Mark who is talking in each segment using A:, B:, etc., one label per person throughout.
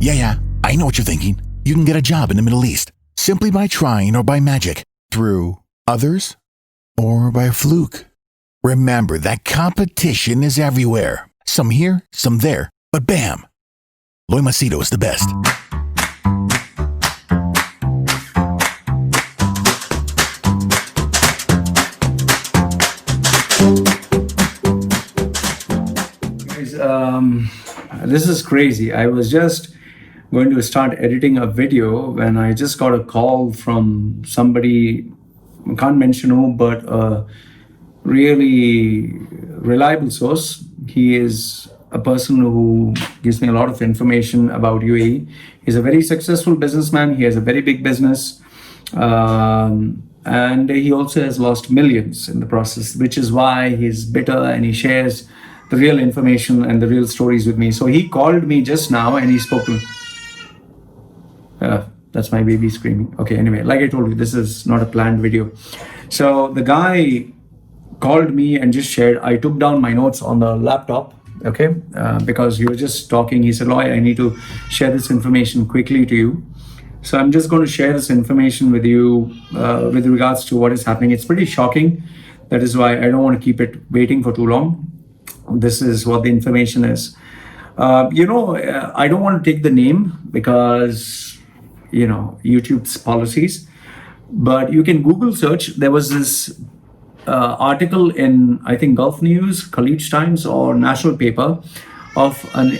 A: Yeah, I know what you're thinking. You can get a job in the Middle East simply by trying or by magic, through others, or by fluke. Remember that competition is everywhere. Some here, some there, but bam! Loy Machedo is the best.
B: This is crazy. I was just going to start editing a video when I just got a call from somebody, I can't mention who, but a really reliable source. He is a person who gives me a lot of information about UAE. He's a very successful businessman. He has a very big business. And he also has lost millions in the process, which is why he's bitter and he shares the real information and the real stories with me. So he called me just now and he spoke to me. That's my baby screaming. Okay, anyway, like I told you, this is not a planned video. So the guy called me and just shared, I took down my notes on the laptop, okay, because he was just talking. He said, Loy, I need to share this information quickly to you. So I'm just going to share this information with you with regards to what is happening. It's pretty shocking. That is why I don't want to keep it waiting for too long. This is what the information is. I don't want to take the name because, YouTube's policies, but you can Google search. There was this article in, I think, Gulf News, Khaleej Times, or National Paper of an...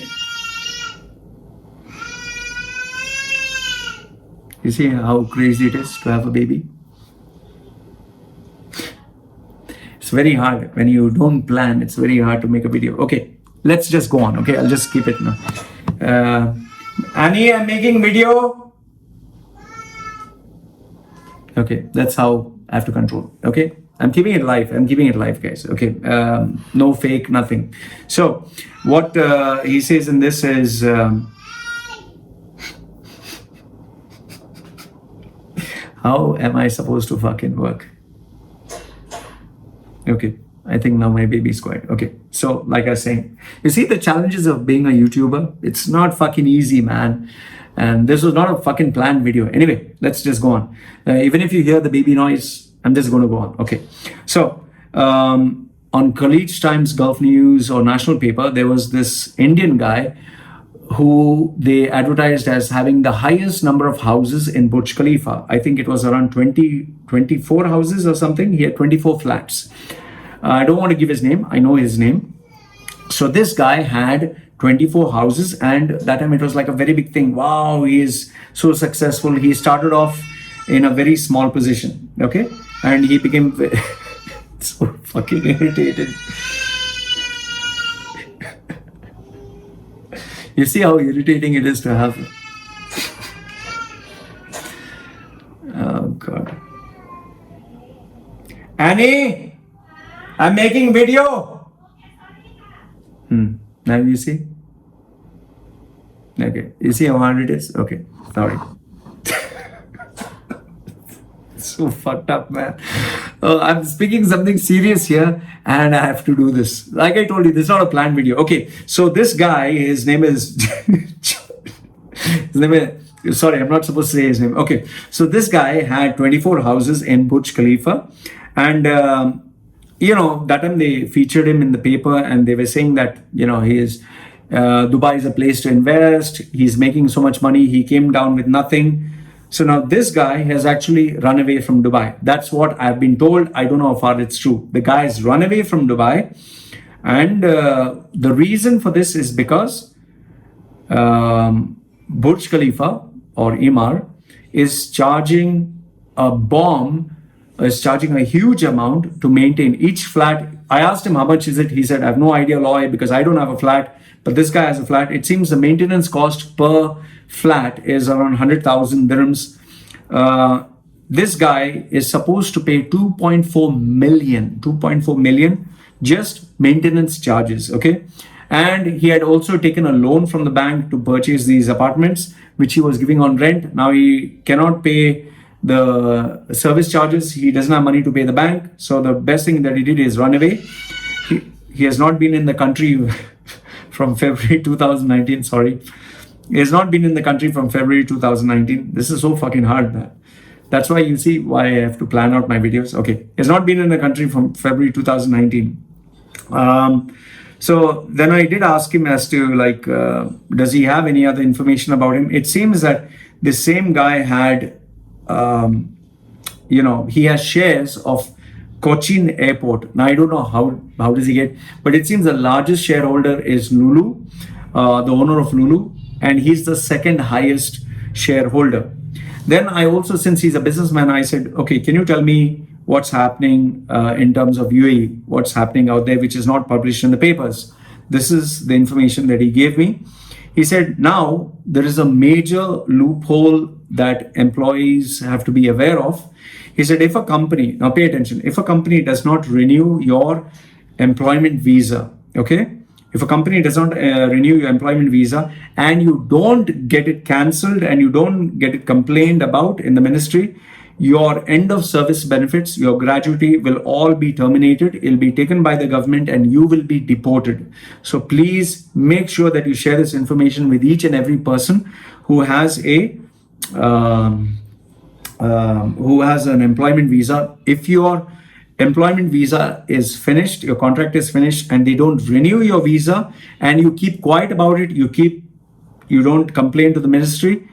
B: You see how crazy it is to have a baby? It's very hard. When you don't plan, it's very hard to make a video. Okay, let's just go on. Okay, I'll just keep it now. Annie, I'm making video. Okay, that's how I have to control. Okay, I'm keeping it live. Guys. Okay, no fake, nothing. So what he says in this is... how am I supposed to fucking work? Okay, I think now my baby's quiet. Okay, so like I was saying, you see the challenges of being a YouTuber? It's not fucking easy, man. And this was not a fucking planned video. Anyway, let's just go on. Even if you hear the baby noise, I'm just going to go on. Okay, so on Khaleej Times, Gulf News, or National Paper, there was this Indian guy who they advertised as having the highest number of houses in Burj Khalifa. I think it was around 24 houses or something. He had 24 flats. I don't want to give his name. I know his name. So this guy had 24 houses, and that time it was like a very big thing. Wow, he is so successful. He started off in a very small position, okay? And he became so fucking irritated. You see how irritating it is to have. Oh God. Annie, I'm making video. Now you see? Okay. You see how hard it is? Okay. Sorry. So fucked up, man. I'm speaking something serious here and I have to do this. Like I told you, this is not a planned video. Okay, so this guy, his name is... sorry, I'm not supposed to say his name. Okay, so this guy had 24 houses in Burj Khalifa. And, that time they featured him in the paper and they were saying that, he is... Dubai is a place to invest. He's making so much money. He came down with nothing. So now this guy has actually run away from Dubai. That's what I've been told. I don't know how far it's true. The guy has run away from Dubai. And the reason for this is because Burj Khalifa or Emaar is charging a huge amount to maintain each flat. I asked him how much is it. He said, I have no idea, Loy, because I don't have a flat. But this guy has a flat. It seems the maintenance cost per flat is around 100,000 dirhams. This guy is supposed to pay 2.4 million just maintenance charges, okay? And he had also taken a loan from the bank to purchase these apartments, which he was giving on rent. Now he cannot pay the service charges. He doesn't have money to pay the bank. So the best thing that he did is run away. He has not been in the country from February 2019, sorry. He has not been in the country from February 2019. This is so fucking hard, man. That's why you see why I have to plan out my videos. Okay. He has not been in the country from February 2019. So then I did ask him as to like, does he have any other information about him? It seems that the same guy had, he has shares of Cochin Airport. Now I don't know how does he get, but it seems the largest shareholder is Lulu, the owner of Lulu, and he's the second highest shareholder. Then I also, since he's a businessman, I said, okay, can you tell me what's happening in terms of UAE, what's happening out there, which is not published in the papers. This is the information that he gave me. He said, now there is a major loophole that employees have to be aware of. He said, if a company, now pay attention, if a company does not renew your employment visa, okay? If a company does not renew your employment visa and you don't get it cancelled and you don't get it complained about in the ministry, your end of service benefits, your gratuity will all be terminated. It'll be taken by the government and you will be deported. So please make sure that you share this information with each and every person who has an employment visa. If your employment visa is finished, your contract is finished, and they don't renew your visa, and you keep quiet about it, you don't complain to the ministry,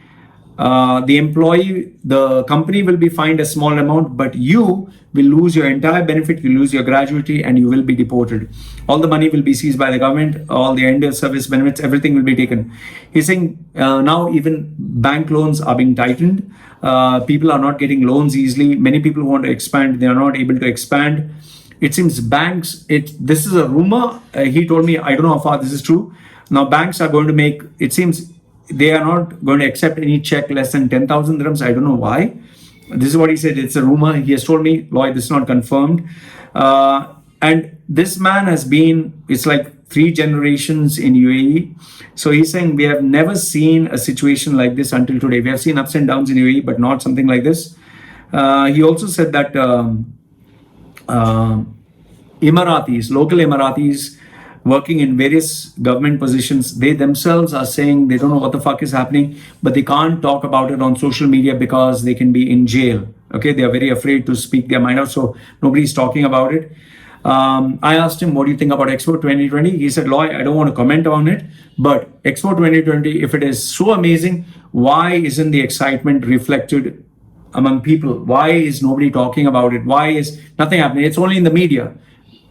B: the company will be fined a small amount, but you will lose your entire benefit, you lose your gratuity, and you will be deported. All the money will be seized by the government, all the end of service benefits, everything will be taken. He's saying now even bank loans are being tightened. People are not getting loans easily. Many people want to expand, they are not able to expand. It seems banks, this is a rumor. He told me, I don't know how far this is true. Now banks are going to make, it seems they are not going to accept any check less than 10,000 dirhams. I don't know why. This is what he said. It's a rumor. He has told me, Loy, this is not confirmed. And this man has been, it's like 3 generations in UAE. So he's saying we have never seen a situation like this until today. We have seen ups and downs in UAE, but not something like this. He also said that Emiratis, local Emiratis, working in various government positions, they themselves are saying they don't know what the fuck is happening, but they can't talk about it on social media because they can be in jail. Okay, they are very afraid to speak their mind out, so nobody's talking about it. I asked him, what do you think about Expo 2020? He said, Loy, I don't want to comment on it, but Expo 2020, if it is so amazing, why isn't the excitement reflected among people? Why is nobody talking about it? Why is nothing happening? It's only in the media.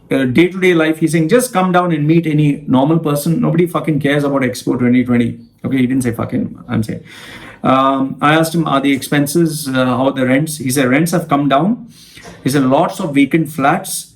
B: Day-to-day life, he's saying, just come down and meet any normal person. Nobody fucking cares about Expo 2020. Okay, he didn't say fucking, I'm saying. I asked him, are the expenses, how are the rents? He said, rents have come down. He said, lots of vacant flats,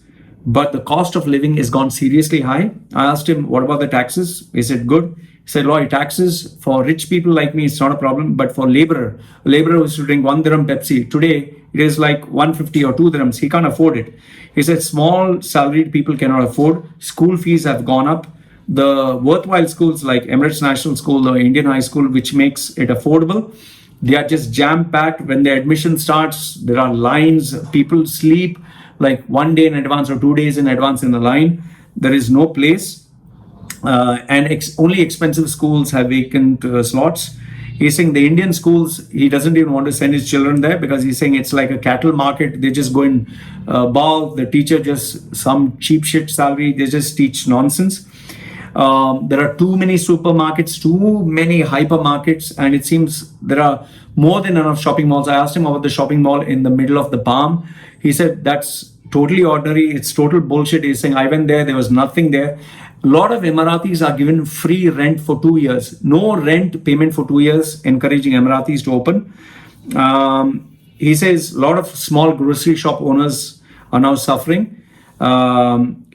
B: but the cost of living has gone seriously high. I asked him, what about the taxes? He said, good. He said, Loy, taxes for rich people like me, it's not a problem, but for a laborer who used to drink 1 dirham Pepsi, today it is like 150 or 2 dirhams. He can't afford it. He said, small salaried people cannot afford. School fees have gone up. The worthwhile schools like Emirates National School or Indian High School, which makes it affordable, they are just jam-packed. When the admission starts, there are lines. People sleep like 1 day in advance or 2 days in advance in the line. There is no place. Only expensive schools have vacant slots. He's saying the Indian schools, he doesn't even want to send his children there because he's saying it's like a cattle market. They just go in bulk. The teacher just some cheap shit salary. They just teach nonsense. There are too many supermarkets, too many hypermarkets, and it seems there are more than enough shopping malls. I asked him about the shopping mall in the middle of the Palm. He said that's totally ordinary. It's total bullshit. He's saying I went there was nothing there. A lot of Emiratis are given free rent for 2 years. No rent payment for 2 years, encouraging Emiratis to open. He says a lot of small grocery shop owners are now suffering.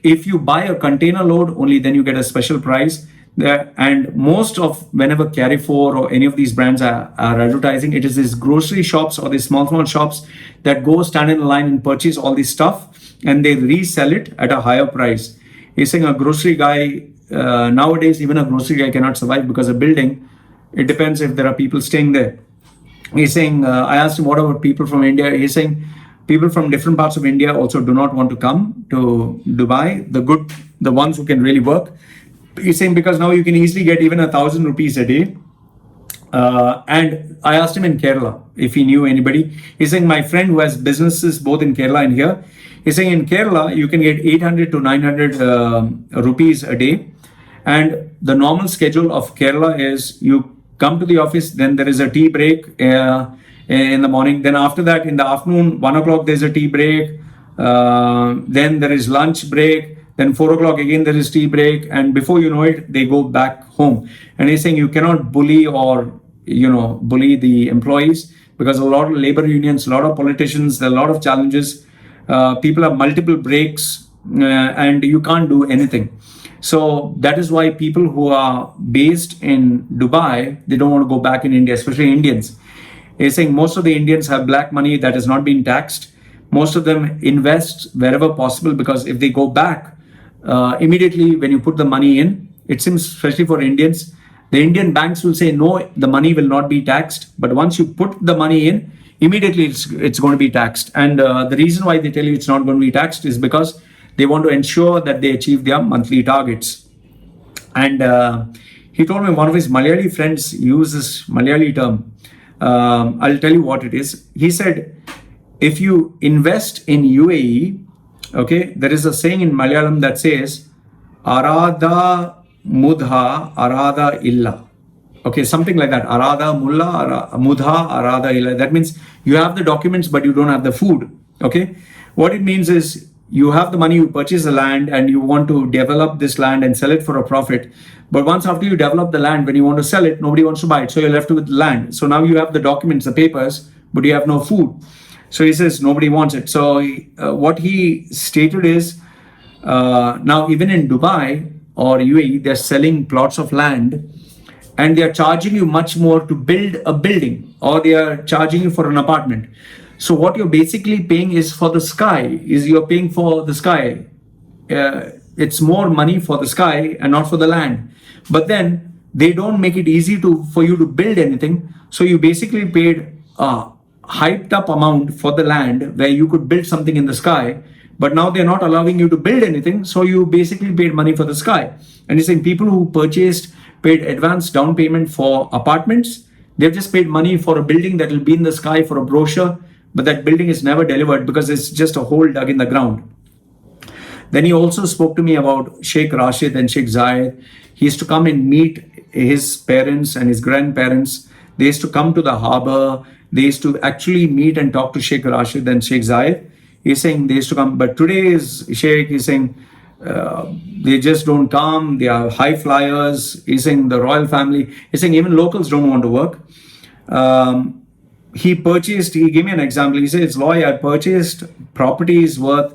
B: If you buy a container load, only then you get a special price. And most of whenever Carrefour or any of these brands are advertising, it is these grocery shops or these small shops that go stand in line and purchase all this stuff and they resell it at a higher price. He's saying a grocery guy, nowadays even a grocery guy cannot survive because a building, it depends if there are people staying there. He's saying, I asked him what about people from India? He's saying people from different parts of India also do not want to come to Dubai, the ones who can really work. He's saying because now you can easily get even 1,000 rupees a day And I asked him in Kerala if he knew anybody. He's saying, my friend who has businesses both in Kerala and here, he's saying in Kerala, you can get 800 to 900 rupees a day. And the normal schedule of Kerala is you come to the office, then there is a tea break in the morning. Then after that, in the afternoon, 1 o'clock, there's a tea break. Then there is lunch break. Then 4 o'clock again there is tea break, and before you know it, they go back home. And he's saying you cannot bully or bully the employees because a lot of labor unions, a lot of politicians, there are a lot of challenges. People have multiple breaks, and you can't do anything. So that is why people who are based in Dubai, they don't want to go back in India, especially Indians. He's saying most of the Indians have black money that is not being taxed. Most of them invest wherever possible because if they go back, immediately when you put the money in, it seems, especially for Indians, the Indian banks will say, no, the money will not be taxed. But once you put the money in, immediately it's going to be taxed. And the reason why they tell you it's not going to be taxed is because they want to ensure that they achieve their monthly targets. And he told me one of his Malayali friends uses Malayali term. I'll tell you what it is. He said, if you invest in UAE, okay, there is a saying in Malayalam that says, Arada Mudha Arada Illa. Okay, something like that. Arada Mulla Mudha Arada Illa. That means you have the documents, but you don't have the food. Okay, what it means is you have the money, you purchase the land, and you want to develop this land and sell it for a profit. But once after you develop the land, when you want to sell it, nobody wants to buy it. So you're left with land. So now you have the documents, the papers, but you have no food. So he says nobody wants it. So what he stated is, now even in Dubai or UAE, they're selling plots of land and they're charging you much more to build a building, or they are charging you for an apartment. So what you're basically paying is for the sky, is you're paying for the sky. It's more money for the sky and not for the land. But then they don't make it easy for you to build anything. So you basically paid hyped up amount for the land where you could build something in the sky, but now they're not allowing you to build anything, so you basically paid money for the sky. And he's saying people who paid advance down payment for apartments, they've just paid money for a building that will be in the sky for a brochure, but that building is never delivered because it's just a hole dug in the ground. Then he also spoke to me about Sheikh Rashid and Sheikh Zayed. He used to come and meet his parents and his grandparents. They used to come to the harbor. They used to actually meet and talk to Sheikh Rashid and Sheikh Zayed. He's saying they used to come, but today's Sheikh, he's saying they just don't come. They are high flyers. He's saying the royal family. He's saying even locals don't want to work. He gave me an example. He says, Loy, I purchased properties worth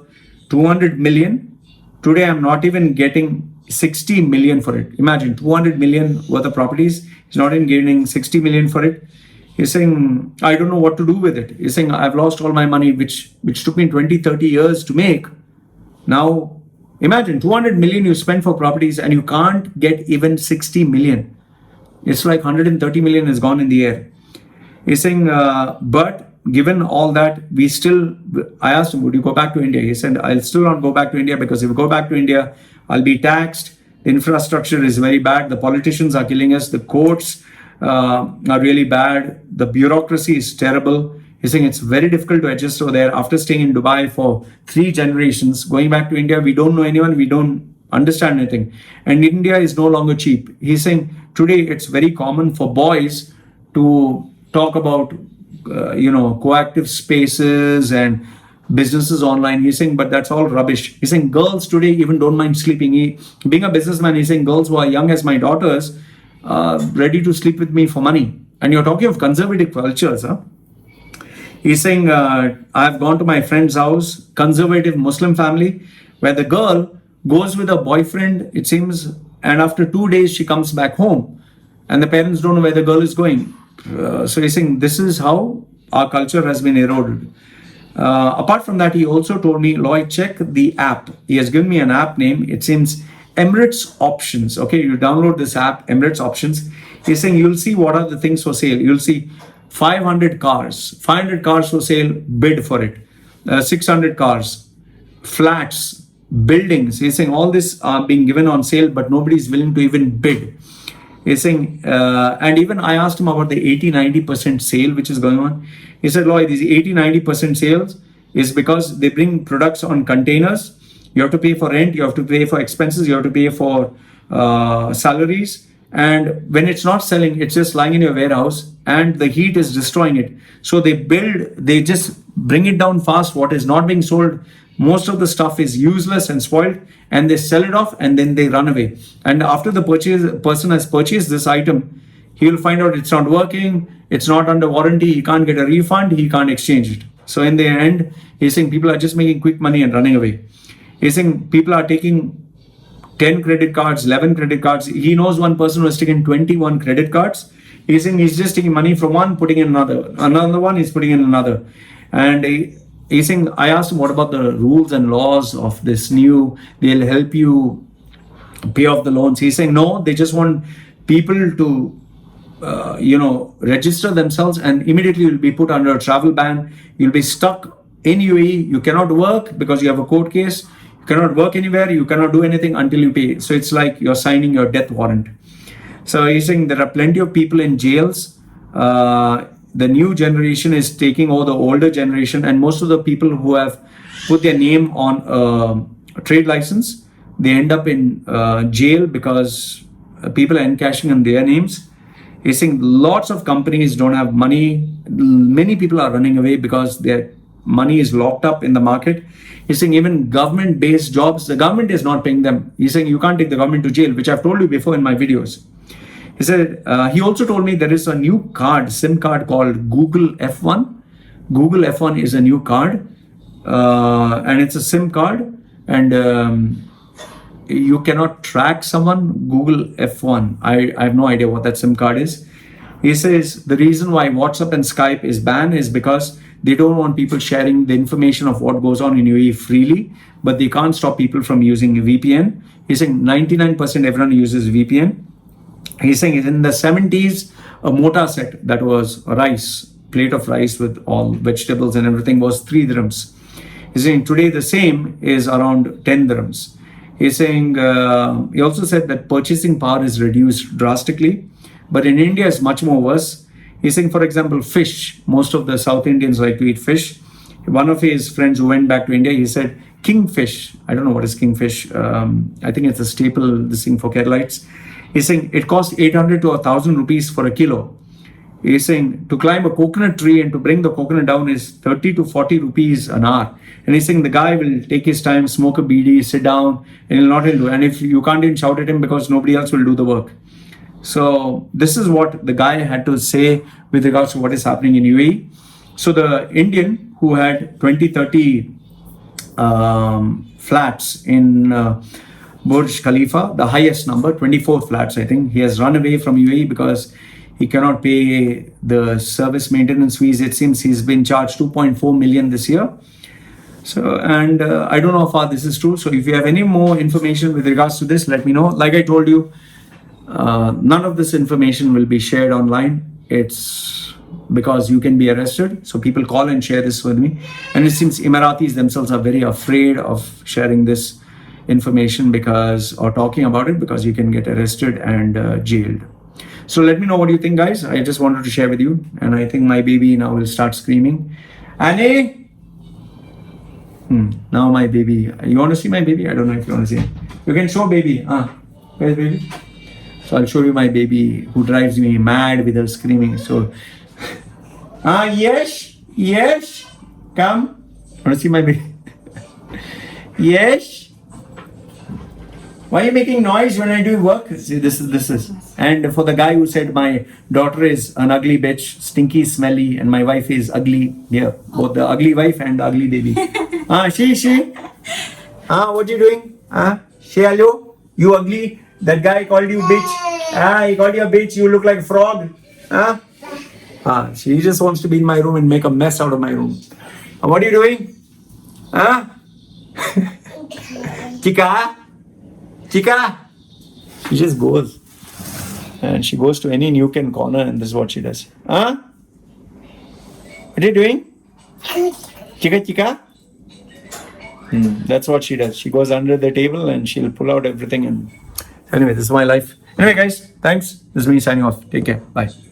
B: 200 million. Today, I'm not even getting 60 million for it. Imagine 200 million worth of properties. He's not even getting 60 million for it. He's saying, I don't know what to do with it. He's saying, I've lost all my money, which took me 20, 30 years to make. Now, imagine 200 million you spend for properties and you can't get even 60 million. It's like 130 million is gone in the air. He's saying, but given all that, I asked him, would you go back to India? He said, I'll still not go back to India because if I go back to India, I'll be taxed. The infrastructure is very bad. The politicians are killing us. The courts are really bad. The bureaucracy is terrible. He's saying it's very difficult to adjust over there. After staying in Dubai for 3 generations, going back to India, we don't know anyone. We don't understand anything. And India is no longer cheap. He's saying today it's very common for boys to talk about, coactive spaces and businesses online. He's saying, but that's all rubbish. He's saying girls today even don't mind sleeping. Being a businessman, he's saying girls who are young as my daughters ready to sleep with me for money. And you're talking of conservative cultures, huh? He's saying, I've gone to my friend's house, conservative Muslim family, where the girl goes with her boyfriend, it seems, and after 2 days she comes back home. And the parents don't know where the girl is going. So he's saying, this is how our culture has been eroded. Apart from that, he also told me, Loy, check the app. He has given me an app name. It seems Emirates Options. Okay, you download this app, Emirates Options. He's saying you'll see what are the things for sale. You'll see 500 cars for sale, bid for it. 600 cars, flats, buildings. He's saying all this are being given on sale, but nobody is willing to even bid. He's saying, and even I asked him about the 80-90% sale which is going on. He said, Loy, these 80-90% sales is because they bring products on containers. You have to pay for rent, you have to pay for expenses, you have to pay for salaries. And when it's not selling, it's just lying in your warehouse and the heat is destroying it. So they just bring it down fast. What is not being sold, most of the stuff is useless and spoiled, and they sell it off and then they run away. And after the person has purchased this item, he will find out it's not working, it's not under warranty, he can't get a refund, he can't exchange it. So in the end, he's saying people are just making quick money and running away. He's saying people are taking 10 credit cards, 11 credit cards. He knows one person who has taken 21 credit cards. He's saying he's just taking money from one, putting in another one, he's putting in another. And he's saying, I asked him, what about the rules and laws of this new, they'll help you pay off the loans. He's saying, no, they just want people to, register themselves, and immediately you'll be put under a travel ban. You'll be stuck in UAE. You cannot work because you have a court case. You cannot work anywhere. You cannot do anything until you pay. So it's like you're signing your death warrant. So he's saying there are plenty of people in jails. The new generation is taking over the older generation, and most of the people who have put their name on a trade license, they end up in jail because people are encashing on their names. He's saying lots of companies don't have money. Many people are running away because their money is locked up in the market. He's saying even government-based jobs, the government is not paying them. He's saying you can't take the government to jail, which I've told you before in my videos. He said, he also told me there is a new card, SIM card called Google F1. Google F1 is a new card, and it's a SIM card, and you cannot track someone. Google F1. I have no idea what that SIM card is. He says the reason why WhatsApp and Skype is banned is because they don't want people sharing the information of what goes on in UAE freely, but they can't stop people from using a VPN. He's saying 99% everyone uses VPN. He's saying in the 70s, a mota set that was rice, plate of rice with all vegetables and everything was 3 dirhams. He's saying today the same is around 10 dirhams. He's saying, he also said that purchasing power is reduced drastically, but in India it's much more worse. He's saying, for example, fish. Most of the South Indians like to eat fish. One of his friends who went back to India, he said, kingfish. I don't know what is kingfish. I think it's a staple, this thing for Keralites. He's saying it costs 800 to 1,000 rupees for a kilo. He's saying to climb a coconut tree and to bring the coconut down is 30 to 40 rupees an hour. And he's saying the guy will take his time, smoke a BD, sit down, and he'll not do it. And if you can't even shout at him because nobody else will do the work. So this is what the guy had to say with regards to what is happening in UAE. So the Indian who had 20-30 flats in Burj Khalifa, the highest number, 24 flats, I think. He has run away from UAE because he cannot pay the service maintenance fees. It seems he's been charged 2.4 million this year. So, and I don't know how far this is true. So if you have any more information with regards to this, let me know. Like I told you, none of this information will be shared online. It's because you can be arrested. So people call and share this with me. And it seems Emiratis themselves are very afraid of sharing this information or talking about it because you can get arrested and jailed. So let me know what you think, guys. I just wanted to share with you. And I think my baby now will start screaming. Annie! Now my baby. You want to see my baby? I don't know if you want to see it. You can show baby. Where's baby? So I'll show you my baby who drives me mad with her screaming. So, yes, come. Want to see my baby? Yes. Why are you making noise when I do work? See, this is. And for the guy who said my daughter is an ugly bitch, stinky, smelly, and my wife is ugly. Yeah, both the ugly wife and the ugly baby. She. What you doing? Say hello. You ugly. That guy called you bitch. He called you a bitch. You look like a frog. She just wants to be in my room and make a mess out of my room. What are you doing? Chica? She just goes. And she goes to any nook and corner and this is what she does. What are you doing? Chica? That's what she does. She goes under the table and she'll pull out everything and Anyway, this is my life. Anyway, guys, thanks. This is me signing off. Take care. Bye.